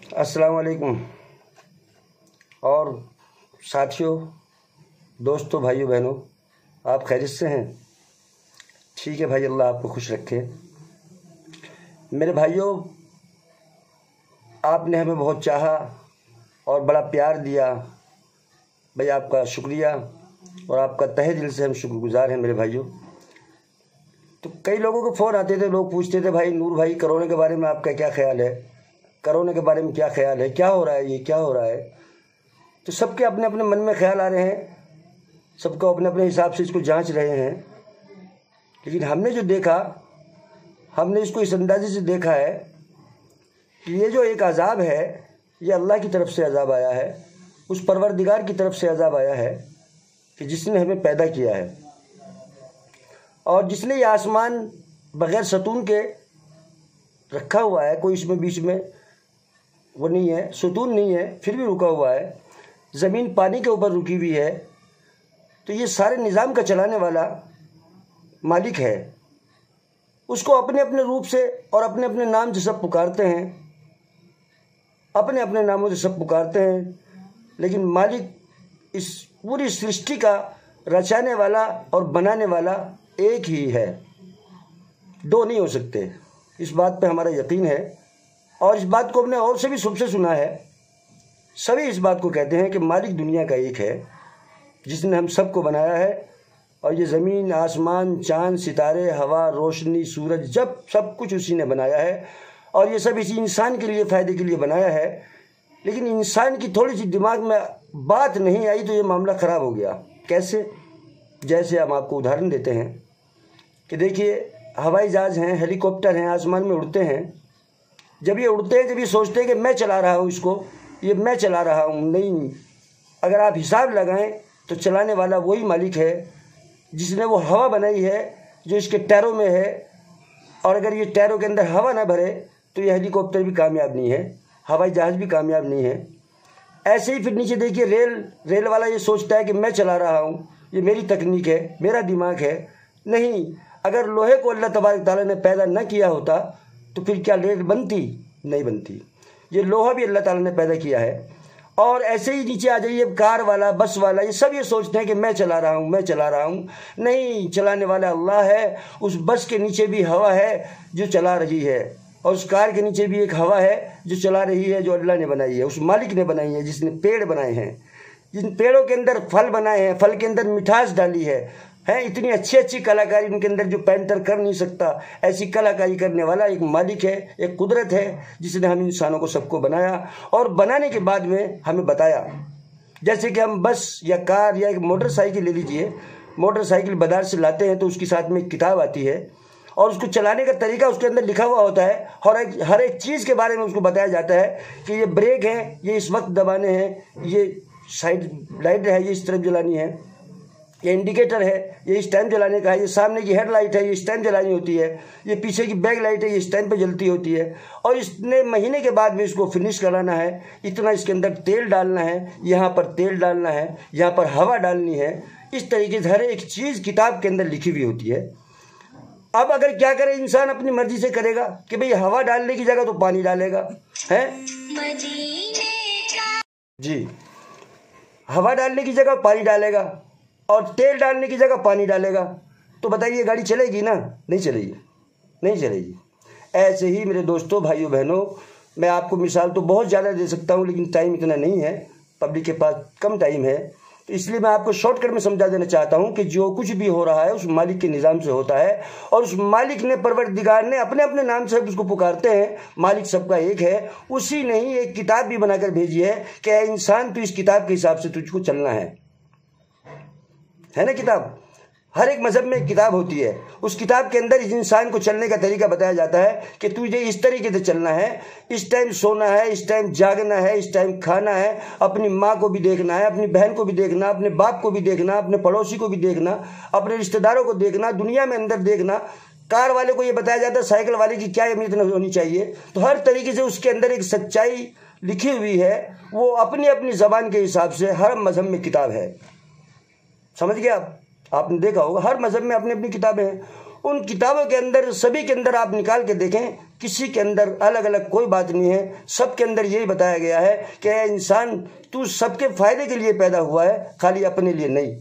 अस्सलाम वालेकुम और साथियों, दोस्तों, भाइयों बहनों, आप खैरियत से हैं? ठीक है भाई, अल्लाह आपको खुश रखे। मेरे भाइयों, आपने हमें बहुत चाहा और बड़ा प्यार दिया भाई, आपका शुक्रिया और आपका तहे दिल से हम शुक्रगुजार हैं मेरे भाइयों। तो कई लोगों के फ़ोन आते थे, लोग पूछते थे भाई नूर भाई कोरोना के बारे में आपका क्या ख्याल है, कोरोना के बारे में क्या ख्याल है, क्या हो रहा है, ये क्या हो रहा है। तो सबके अपने अपने मन में ख्याल आ रहे हैं, सबको अपने अपने हिसाब से इसको जांच रहे हैं। लेकिन हमने जो देखा, हमने इसको इस अंदाजे से देखा है कि ये जो एक अजाब है, ये अल्लाह की तरफ से अजाब आया है, उस परवरदिगार की तरफ से अजाब आया है कि जिसने हमें पैदा किया है और जिसने ये आसमान बग़ैर सतून के रखा हुआ है। कोई इसमें बीच में वो नहीं है, सुतून नहीं है, फिर भी रुका हुआ है। ज़मीन पानी के ऊपर रुकी हुई है। तो ये सारे निज़ाम का चलाने वाला मालिक है। उसको अपने अपने रूप से और अपने अपने नाम से सब पुकारते हैं, अपने अपने नामों से सब पुकारते हैं। लेकिन मालिक, इस पूरी सृष्टि का रचाने वाला और बनाने वाला एक ही है, दो नहीं हो सकते। इस बात पे हमारा यकीन है और इस बात को हमने और से भी सबसे सुना है। सभी इस बात को कहते हैं कि मालिक दुनिया का एक है, जिसने हम सबको बनाया है। और ये ज़मीन, आसमान, चाँद, सितारे, हवा, रोशनी, सूरज, जब सब कुछ उसी ने बनाया है और ये सब इसी इंसान के लिए, फ़ायदे के लिए बनाया है। लेकिन इंसान की थोड़ी सी दिमाग में बात नहीं आई तो ये मामला ख़राब हो गया। कैसे? जैसे हम आपको उदाहरण देते हैं कि देखिए, हवाई जहाज़ हैं, हेलीकॉप्टर हैं, आसमान में उड़ते हैं। जब ये उड़ते हैं, जब ये सोचते हैं कि मैं चला रहा हूँ इसको, ये मैं चला रहा हूँ, नहीं। अगर आप हिसाब लगाएं तो चलाने वाला वही मालिक है जिसने वो हवा बनाई है जो इसके टायरों में है। और अगर ये टायरों के अंदर हवा ना भरे तो ये हेलीकॉप्टर भी कामयाब नहीं है, हवाई जहाज़ भी कामयाब नहीं है। ऐसे ही फिर नीचे देखिए, रेल वाला ये सोचता है कि मैं चला रहा हूँ, ये मेरी तकनीक है, मेरा दिमाग है। नहीं, अगर लोहे को अल्लाह तबारक ताला ने पैदा न किया होता तो फिर क्या रेल बनती? नहीं बनती। ये लोहा भी अल्लाह ताला ने पैदा किया है। और ऐसे ही नीचे आ जाइए, कार वाला, बस वाला, ये सब ये सोचते हैं कि मैं चला रहा हूँ, मैं चला रहा हूँ। नहीं, चलाने वाला अल्लाह है। उस बस के नीचे भी हवा है जो चला रही है और उस कार के नीचे भी एक हवा है जो चला रही है, जो अल्लाह ने बनाई है, उस मालिक ने बनाई है, जिसने पेड़ बनाए हैं, जिन पेड़ों के अंदर फल बनाए हैं, फल के अंदर मिठास डाली है। इतनी अच्छी अच्छी कलाकारी उनके अंदर जो पेंटर कर नहीं सकता, ऐसी कलाकारी करने वाला एक मालिक है, एक कुदरत है, जिसने हम इंसानों को सबको बनाया और बनाने के बाद में हमें बताया। जैसे कि हम बस या कार या एक मोटरसाइकिल ले लीजिए, मोटरसाइकिल बाजार से लाते हैं तो उसके साथ में एक किताब आती है और उसको चलाने का तरीका उसके अंदर लिखा हुआ होता है और हर एक चीज़ के बारे में उसको बताया जाता है कि ये ब्रेक है, ये इस वक्त दबाने हैं, ये साइड लाइट है, ये इस तरफ जलानी है, ये इंडिकेटर है, ये इस टाइम जलाने का है, ये सामने की हेडलाइट है, ये इस टाइम जलानी होती है, ये पीछे की बैक लाइट है, ये इस टाइम पे जलती होती है। और इतने महीने के बाद में इसको फिनिश कराना है, इतना इसके अंदर तेल डालना है, यहाँ पर तेल डालना है, यहाँ पर हवा डालनी है। इस तरीके से हर एक चीज़ किताब के अंदर लिखी हुई होती है। अब अगर क्या करे इंसान, अपनी मर्जी से करेगा कि भाई हवा डालने की जगह तो पानी डालेगा, है जी, हवा डालने की जगह पानी डालेगा और तेल डालने की जगह पानी डालेगा। तो बताइए गाड़ी चलेगी ना? नहीं चलेगी, नहीं चलेगी। ऐसे ही मेरे दोस्तों, भाइयों बहनों, मैं आपको मिसाल तो बहुत ज़्यादा दे सकता हूँ, लेकिन टाइम इतना नहीं है, पब्लिक के पास कम टाइम है। तो इसलिए मैं आपको शॉर्टकट में समझा देना चाहता हूँ कि जो कुछ भी हो रहा है उस मालिक के निज़ाम से होता है और उस मालिक ने, परवरदिगार ने, अपने अपने नाम से उसको पुकारते हैं। मालिक सबका एक है। उसी ने ही एक किताब भी बनाकर भेजी है कि ऐ इंसान, तो इस किताब के हिसाब से तुझको चलना है ना। किताब, हर एक मज़हब में एक किताब होती है। उस किताब के अंदर इस इंसान को चलने का तरीका बताया जाता है कि तुझे इस तरीके से चलना है, इस टाइम सोना है, इस टाइम जागना है, इस टाइम खाना है, अपनी माँ को भी देखना है, अपनी बहन को भी देखना, अपने बाप को भी देखना, अपने पड़ोसी को भी देखना, अपने रिश्तेदारों को देखना, दुनिया में अंदर देखना। कार वाले को ये बताया जाता है साइकिल वाले की क्या अहमियत होनी चाहिए। तो हर तरीके से उसके अंदर एक सच्चाई लिखी हुई है। वो अपनी अपनी ज़बान के हिसाब से हर मज़हब में किताब है। समझ गए आप? आपने देखा होगा हर मज़हब में अपनी अपनी किताबें हैं। उन किताबों के अंदर, सभी के अंदर आप निकाल के देखें किसी के अंदर अलग अलग कोई बात नहीं है, सबके अंदर यही बताया गया है कि इंसान तू सबके फायदे के लिए पैदा हुआ है, खाली अपने लिए नहीं।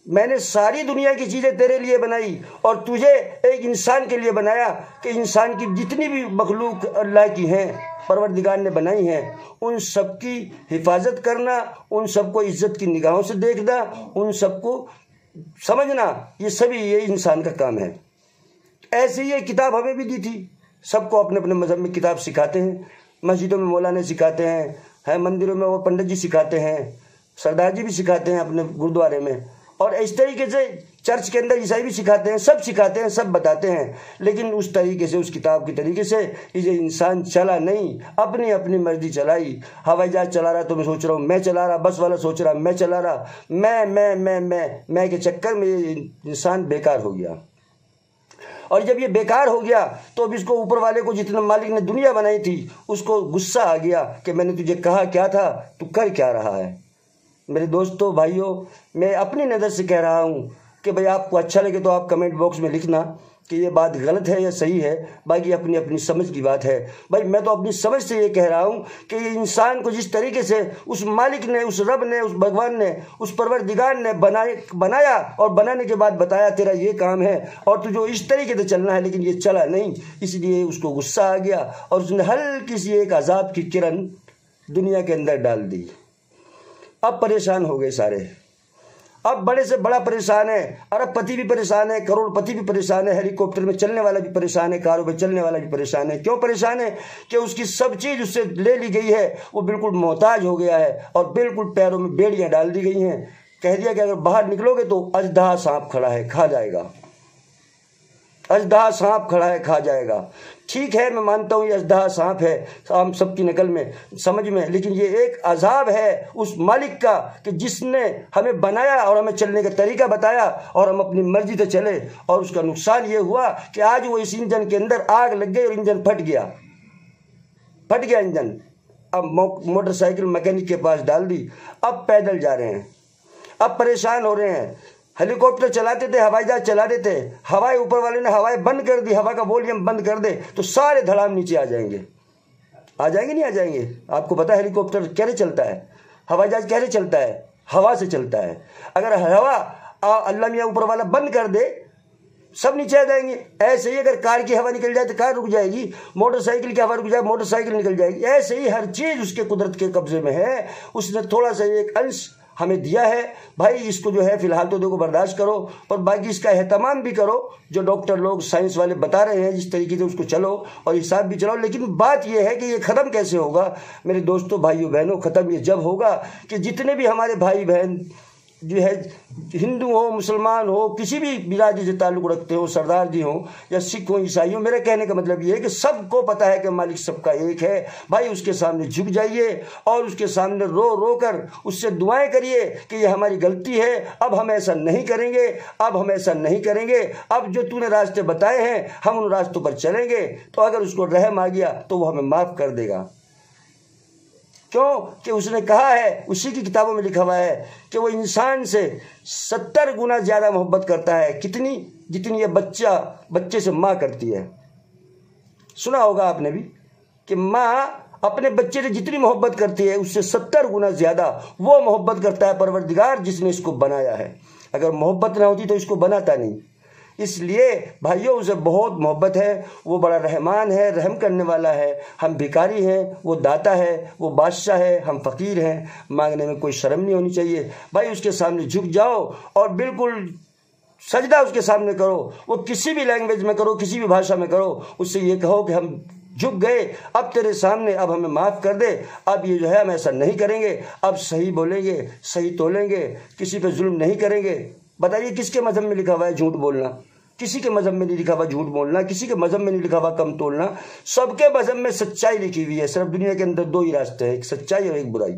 मैंने सारी दुनिया की चीज़ें तेरे लिए बनाई और तुझे एक इंसान के लिए बनाया कि इंसान की जितनी भी मखलूक अल्लाह की हैं, परवरदिगार ने बनाई हैं, उन सब की हिफाजत करना, उन सबको इज्जत की निगाहों से देखना, उन सबको समझना, ये सभी ये इंसान का काम है। ऐसे ही ये किताब हमें भी दी थी। सबको अपने अपने मज़हब में किताब सिखाते हैं, मस्जिदों में मौलाना सिखाते हैं, मंदिरों में वो पंडित जी सिखाते हैं, सरदार जी भी सिखाते हैं अपने गुरुद्वारे में, और इस तरीके से चर्च के अंदर ईसाई भी सिखाते हैं, सब सिखाते हैं, सब बताते हैं। लेकिन उस तरीके से, उस किताब के तरीके से ये इंसान चला नहीं, अपनी अपनी मर्जी चलाई। हवाई जहाज चला रहा तो मैं सोच रहा हूँ मैं चला रहा, बस वाला सोच रहा मैं चला रहा, मैं के चक्कर में ये इंसान बेकार हो गया। और जब ये बेकार हो गया तो अब इसको ऊपर वाले को, जितना मालिक ने दुनिया बनाई थी, उसको गुस्सा आ गया कि मैंने तुझे कहा क्या था, तू कर क्या रहा है। मेरे दोस्तों भाइयों, मैं अपनी नज़र से कह रहा हूँ कि भाई आपको अच्छा लगे तो आप कमेंट बॉक्स में लिखना कि ये बात गलत है या सही है, बाकी अपनी अपनी समझ की बात है। भाई मैं तो अपनी समझ से ये कह रहा हूँ कि ये इंसान को जिस तरीके से उस मालिक ने, उस रब ने, उस भगवान ने, उस परवरदिगार ने बनाया और बनाने के बाद बताया तेरा ये काम है और तुझे इस तरीके से चलना है, लेकिन ये चला नहीं, इसलिए उसको गुस्सा आ गया और उसने हल्की सी एक अजाब की किरण दुनिया के अंदर डाल दी। अब परेशान हो गए सारे, अब बड़े से बड़ा परेशान है, अरबपति भी परेशान है, करोड़पति भी परेशान है, हेलीकॉप्टर में चलने वाला भी परेशान है, कारों में चलने वाला भी परेशान है। क्यों परेशान है? कि उसकी सब चीज़ उससे ले ली गई है, वो बिल्कुल मोहताज हो गया है और बिल्कुल पैरों में बेड़ियां डाल दी गई हैं। कह दिया कि अगर बाहर निकलोगे तो अजदहा सांप खड़ा है, खा जाएगा, अजदहा सांप खड़ा है, खा जाएगा। ठीक है, मैं मानता हूँ ये अजदहा सांप है, हम सबकी नकल में, समझ में, लेकिन ये एक अजाब है उस मालिक का कि जिसने हमें बनाया और हमें चलने का तरीका बताया और हम अपनी मर्जी से चले, और उसका नुकसान ये हुआ कि आज वो इस इंजन के अंदर आग लग गई और इंजन फट गया इंजन। अब मोटरसाइकिल मैकेनिक के पास डाल दी, अब पैदल जा रहे हैं, अब परेशान हो रहे हैं। हेलीकॉप्टर चलाते थे, हवाई जहाज चला देते, हवाई ऊपर वाले ने हवाएं बंद कर दी, हवा का वॉल्यूम बंद कर दे तो सारे धड़ाम नीचे आ जाएंगे नहीं आ जाएंगे? आपको पता है हेलीकॉप्टर कैसे चलता है, हवाई जहाज कैसे चलता है? हवा से चलता है। अगर हवा अल्लाह मियाँ ऊपर वाला बंद कर दे, सब नीचे आ जाएंगे। ऐसे ही अगर कार की हवा निकल जाए तो कार रुक जाएगी, मोटरसाइकिल की हवा रुक जाए मोटरसाइकिल निकल जाएगी। ऐसे ही हर चीज़ उसके कुदरत के कब्जे में है। उसने थोड़ा सा एक अंश हमें दिया है, भाई इसको जो है फिलहाल तो देखो बर्दाश्त करो, और बाकी इसका एहतमाम भी करो। जो डॉक्टर लोग, साइंस वाले बता रहे हैं जिस तरीके से उसको चलो और हिसाब भी चलाओ। लेकिन बात यह है कि ये ख़त्म कैसे होगा मेरे दोस्तों, भाइयों बहनों? ख़त्म ये जब होगा कि जितने भी हमारे भाई बहन जो है, हिंदू हो, मुसलमान हो, किसी भी बिरादरी से ताल्लुक़ रखते हो, सरदार जी हो या सिख हो, ईसाई हो, मेरे कहने का मतलब ये है कि सबको पता है कि मालिक सबका एक है। भाई उसके सामने झुक जाइए और उसके सामने रो रो कर उससे दुआएं करिए कि ये हमारी गलती है, अब हम ऐसा नहीं करेंगे, अब हम ऐसा नहीं करेंगे, अब जो तूने रास्ते बताए हैं हम उन रास्तों पर चलेंगे। तो अगर उसको रहम आ गया तो वो हमें माफ़ कर देगा। क्यों? कि उसने कहा है, उसी की किताबों में लिखा हुआ है कि वो इंसान से 70 गुना ज़्यादा मोहब्बत करता है। कितनी? जितनी ये बच्चे से माँ करती है। सुना होगा आपने भी कि माँ अपने बच्चे से जितनी मोहब्बत करती है उससे 70 गुना ज़्यादा वो मोहब्बत करता है परवरदिगार जिसने इसको बनाया है। अगर मोहब्बत ना होती तो इसको बनाता नहीं। इसलिए भाइयों उसे बहुत मोहब्बत है, वो बड़ा रहमान है, रहम करने वाला है। हम भिखारी हैं, वो दाता है, वो बादशाह है, हम फ़कीर हैं। मांगने में कोई शर्म नहीं होनी चाहिए। भाई उसके सामने झुक जाओ और बिल्कुल सजदा उसके सामने करो। वो किसी भी लैंग्वेज में करो, किसी भी भाषा में करो, उससे ये कहो कि हम झुक गए अब तेरे सामने, अब हमें माफ़ कर दे, अब ये जो है हम ऐसा नहीं करेंगे, अब सही बोलेंगे, सही तोलेंगे, किसी पे जुल्म नहीं करेंगे। बताइए किसके मजहब में लिखा हुआ है झूठ बोलना? किसी के मजहब में नहीं लिखा हुआ झूठ बोलना, किसी के मजहब में नहीं लिखा हुआ कम तोलना। सबके मजहब में सच्चाई लिखी हुई है। सिर्फ दुनिया के अंदर 2 ही रास्ते हैं, एक सच्चाई और एक बुराई।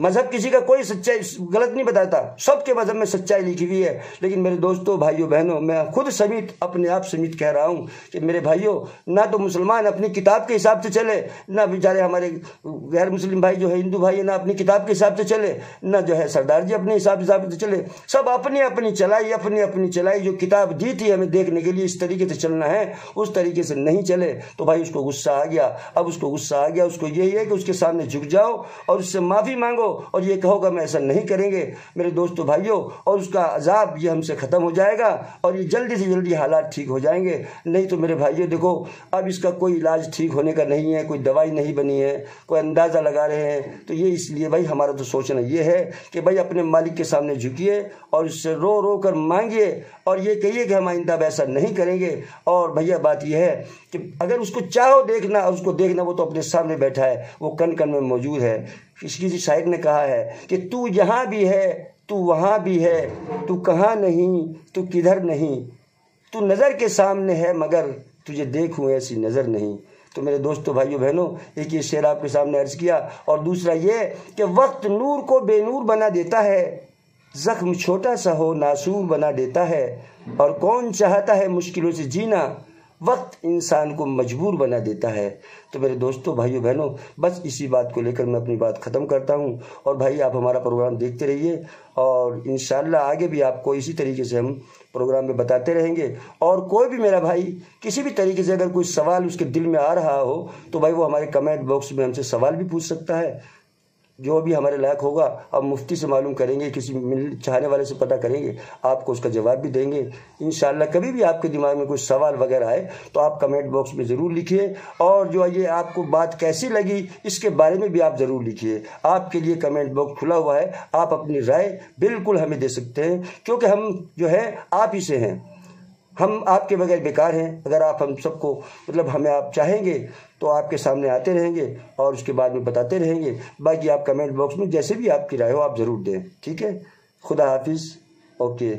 मजहब किसी का कोई सच्चाई गलत नहीं बताता, सबके मजहब में सच्चाई लिखी हुई है। लेकिन मेरे दोस्तों, भाइयों, बहनों, मैं खुद समेत, अपने आप समेत कह रहा हूँ कि मेरे भाइयों, ना तो मुसलमान अपनी किताब के हिसाब से चले, ना बेचारे हमारे गैर मुस्लिम भाई जो है, हिंदू भाई है, ना अपनी किताब के हिसाब से चले, ना जो है सरदार जी अपने हिसाब से चले। सब अपनी अपनी चलाई, जो किताब दी थी हमें देखने के लिए इस तरीके से चलना है, उस तरीके से नहीं चले तो भाई उसको गुस्सा आ गया। अब उसको गुस्सा आ गया, उसको यही है कि उसके सामने झुक जाओ और उससे माफ़ी मांगो और ये कहोगा मैं ऐसा नहीं करेंगे मेरे दोस्तों भाइयों, और उसका अजाब ये हमसे ख़त्म हो जाएगा और ये जल्दी से जल्दी हालात ठीक हो जाएंगे। नहीं तो मेरे भाइयों देखो, अब इसका कोई इलाज ठीक होने का नहीं है, कोई दवाई नहीं बनी है, कोई अंदाज़ा लगा रहे हैं। तो ये इसलिए भाई हमारा तो सोचना ये है कि भाई अपने मालिक के सामने झुकिए और उससे रो रो कर मांगिए और ये कहिए कि हम आइंदा ऐसा नहीं करेंगे। और भैया बात यह है कि अगर उसको चाहो देखना और उसको देखना, वो तो अपने सामने बैठा है, वो कन कन में मौजूद है। किसी शायर ने कहा है कि तू यहाँ भी है, तू वहाँ भी है, तू कहाँ नहीं, तू किधर नहीं, तू नज़र के सामने है मगर तुझे देखूं ऐसी नज़र नहीं। तो मेरे दोस्तों, भाइयों, बहनों, एक ये शेर आपके सामने अर्ज किया। और दूसरा ये कि वक्त नूर को बेनूर बना देता है, जख्म छोटा सा हो नासूर बना देता है, और कौन चाहता है मुश्किलों से जीना, वक्त इंसान को मजबूर बना देता है। तो मेरे दोस्तों, भाइयों, बहनों, बस इसी बात को लेकर मैं अपनी बात ख़त्म करता हूँ। और भाई आप हमारा प्रोग्राम देखते रहिए और इंशाअल्लाह आगे भी आपको इसी तरीके से हम प्रोग्राम में बताते रहेंगे। और कोई भी मेरा भाई किसी भी तरीके से अगर कोई सवाल उसके दिल में आ रहा हो तो भाई वो हमारे कमेंट बॉक्स में हमसे सवाल भी पूछ सकता है, जो भी हमारे लायक होगा। अब मुफ्ती से मालूम करेंगे, किसी चाहने वाले से पता करेंगे, आपको उसका जवाब भी देंगे इंशाअल्लाह। कभी भी आपके दिमाग में कोई सवाल वगैरह आए तो आप कमेंट बॉक्स में ज़रूर लिखिए। और जो ये आपको बात कैसी लगी इसके बारे में भी आप ज़रूर लिखिए। आपके लिए कमेंट बॉक्स खुला हुआ है, आप अपनी राय बिल्कुल हमें दे सकते हैं, क्योंकि हम जो है आप ही से हैं, हम आपके बगैर बेकार हैं। अगर आप हम सबको मतलब हमें आप चाहेंगे तो आपके सामने आते रहेंगे और उसके बाद में बताते रहेंगे। बाकी आप कमेंट बॉक्स में जैसे भी आपकी राय हो आप ज़रूर दें, ठीक है। खुदा हाफिज़, ओके।